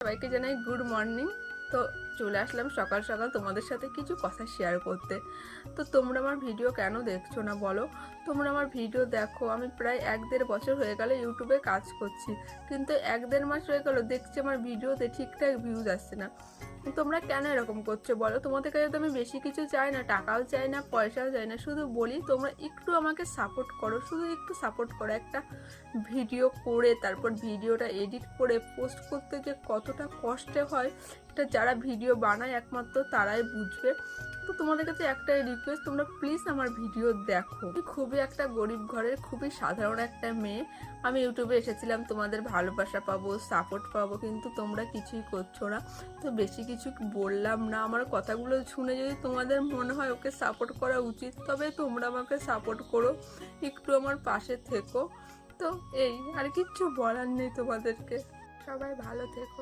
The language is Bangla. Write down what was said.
সবাইকে জানাই গুড মর্নিং। তো চলে আসলাম সকাল সকাল তোমাদের সাথে কিছু কথা শেয়ার করতে। তো তোমরা আমার ভিডিও কেন দেখছো না বলো? তোমরা আমার ভিডিও দেখো। আমি প্রায় 1-1.5 বছর হয়ে গেল ইউটিউবে কাজ করছি, কিন্তু 1-1.5 মাস হয়ে গেল দেখছি আমার ভিডিওতে ঠিকঠাক ভিউজ আসছে না। তোমরা কেন এরকম করছো বলো? তোমাদের কাছে তো আমি বেশি কিছু চাই না, টাকাও চাই না, পয়সাও চাই না, শুধু বলি তোমরা একটু আমাকে সাপোর্ট করো, শুধু একটু সাপোর্ট করো। একটা ভিডিও করে তারপর ভিডিওটা এডিট করে পোস্ট করতে যে কতটা কষ্টে হয়, এটা যারা ভিডিও বানায় একমাত্র তারাই বুঝবে। তো তোমাদের কাছে একটাই রিকোয়েস্ট, তোমরা প্লিজ আমার ভিডিও দেখো। আমি খুবই একটা গরিব ঘরের খুবই সাধারণ একটা মেয়ে। আমি ইউটিউবে এসেছিলাম তোমাদের ভালোবাসা পাবো, সাপোর্ট পাবো, কিন্তু তোমরা কিছুই করছো না। তো বেশি কিছু বললাম না। আমার কথাগুলো শুনে যদি তোমাদের মনে হয় ওকে সাপোর্ট করা উচিত, তবে তোমরা আমাকে সাপোর্ট করো, একটু আমার পাশে থেকো। তো এই আর কিচ্ছু বলার নেই তোমাদেরকে। সবাই ভালো থেকো।